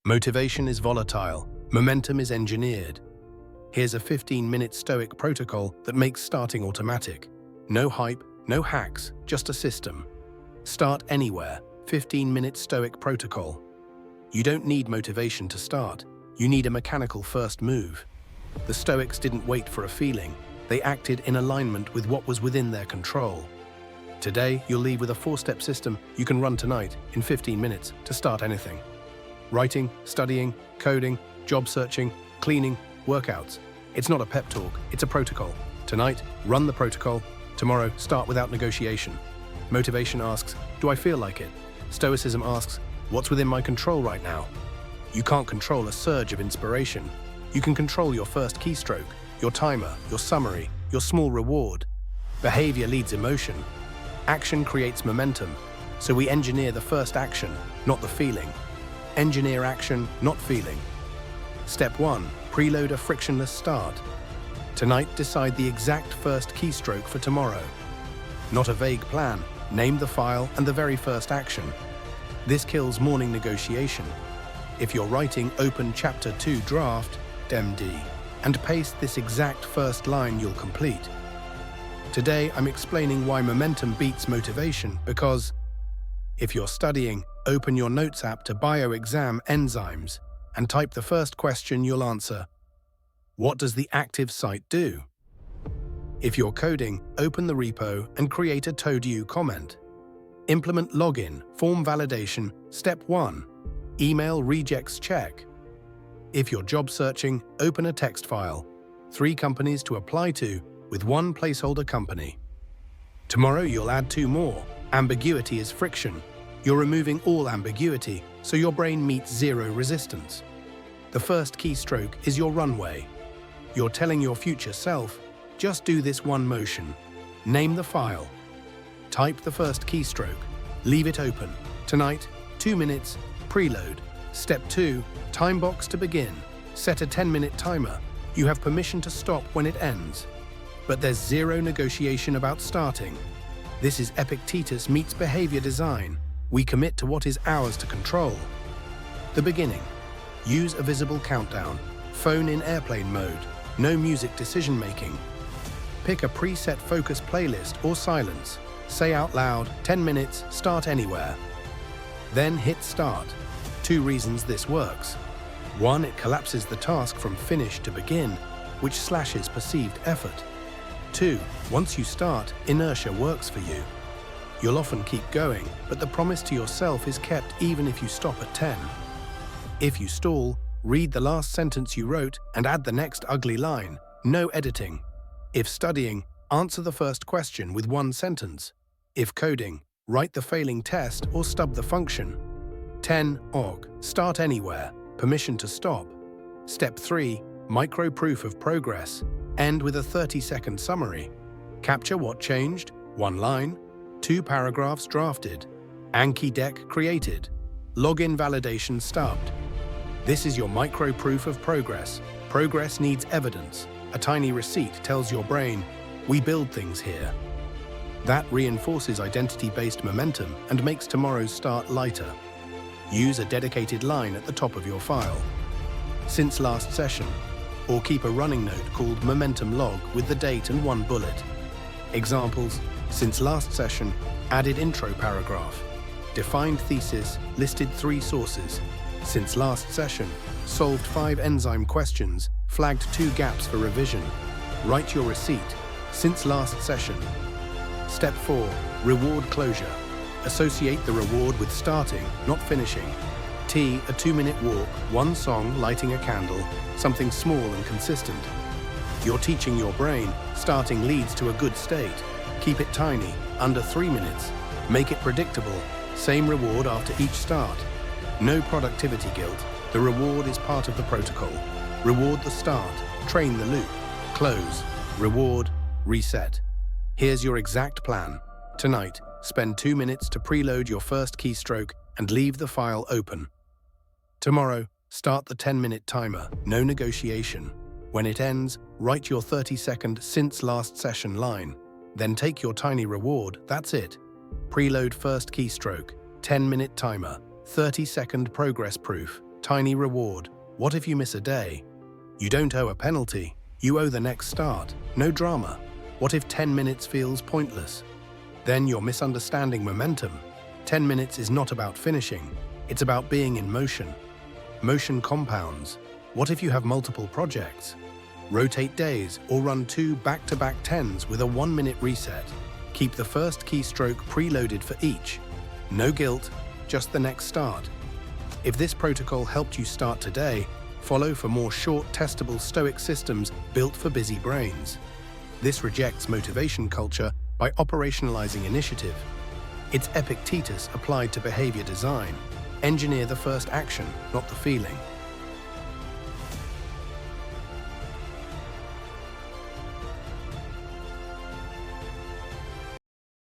Motivation is volatile. Momentum is engineered. Here's a 15-minute Stoic protocol that makes starting automatic. No hype, no hacks, just a system. Start anywhere. 15-minute Stoic protocol. You don't need motivation to start. You need a mechanical first move. The Stoics didn't wait for a feeling. They acted in alignment with what was within their control. Today, you'll leave with a 4-step system you can run tonight in 15 minutes to start anything. Writing, studying, coding, job searching, cleaning, workouts. It's not a pep talk, it's a protocol. Tonight, run the protocol. Tomorrow, start without negotiation. Motivation asks, do I feel like it? Stoicism asks, what's within my control right now? You can't control a surge of inspiration. You can control your first keystroke, your timer, your summary, your small reward. Behavior leads emotion. Action creates momentum. So we engineer the first action, not the feeling. Engineer action, not feeling. Step 1. Preload a frictionless start. Tonight, decide the exact first keystroke for tomorrow. Not a vague plan. Name the file and the very first action. This kills morning negotiation. If you're writing, open Chapter 2 Draft, DEM-D, and paste this exact first line you'll complete. Today, I'm explaining why momentum beats motivation because if you're studying, open your Notes app to Bio-Exam Enzymes and type the first question you'll answer. What does the active site do? If you're coding, open the repo and create a ToadU comment. Implement login, form validation, step 1. Email rejects check. If you're job searching, open a text file. 3 companies to apply to with 1 placeholder company. Tomorrow you'll add 2 more. Ambiguity is friction. You're removing all ambiguity, so your brain meets 0 resistance. The first keystroke is your runway. You're telling your future self, just do this one motion. Name the file. Type the first keystroke. Leave it open. Tonight, 2 minutes, preload. Step 2, time box to begin. Set a 10-minute timer. You have permission to stop when it ends. But there's 0 negotiation about starting. This is Epictetus meets behavior design. We commit to what is ours to control. The beginning. Use a visible countdown. Phone in airplane mode. No music decision-making. Pick a preset focus playlist or silence. Say out loud, 10 minutes, start anywhere. Then hit start. 2 reasons this works. 1, it collapses the task from finish to begin, which slashes perceived effort. 2, once you start, inertia works for you. You'll often keep going, but the promise to yourself is kept even if you stop at 10. If you stall, read the last sentence you wrote and add the next ugly line. No editing. If studying, answer the first question with 1 sentence. If coding, write the failing test or stub the function. 10. Start anywhere. Permission to stop. Step 3. Micro proof of progress. End with a 30-second summary. Capture what changed. 1 line. 2 paragraphs drafted. Anki deck created. Login validation stubbed. This is your micro proof of progress. Progress needs evidence. A tiny receipt tells your brain, we build things here. That reinforces identity-based momentum and makes tomorrow's start lighter. Use a dedicated line at the top of your file. Since last session, or keep a running note called Momentum Log with the date and 1 bullet. Examples: since last session, added intro paragraph. Defined thesis, listed 3 sources. Since last session, solved 5 enzyme questions, flagged 2 gaps for revision. Write your receipt. Since last session. Step 4. Reward closure. Associate the reward with starting, not finishing. T, a 2-minute walk, 1 song, lighting a candle, something small and consistent. You're teaching your brain, starting leads to a good state. Keep it tiny, under 3 minutes. Make it predictable. Same reward after each start. No productivity guilt. The reward is part of the protocol. Reward the start. Train the loop. Close. Reward. Reset. Here's your exact plan. Tonight, spend 2 minutes to preload your first keystroke and leave the file open. Tomorrow, start the 10-minute timer. No negotiation. When it ends, write your 30-second since last session line. Then take your tiny reward. That's it. Preload first keystroke. 10-minute timer. 30-second progress proof. Tiny reward. What if you miss a day? You don't owe a penalty. You owe the next start. No drama. What if 10 minutes feels pointless? Then you're misunderstanding momentum. 10 minutes is not about finishing. It's about being in motion. Motion compounds. What if you have multiple projects? Rotate days or run 2 back-to-back 10s with a 1-minute reset. Keep the first keystroke preloaded for each. No guilt, just the next start. If this protocol helped you start today, follow for more short, testable Stoic systems built for busy brains. This rejects motivation culture by operationalizing initiative. It's Epictetus applied to behavior design. Engineer the first action, not the feeling.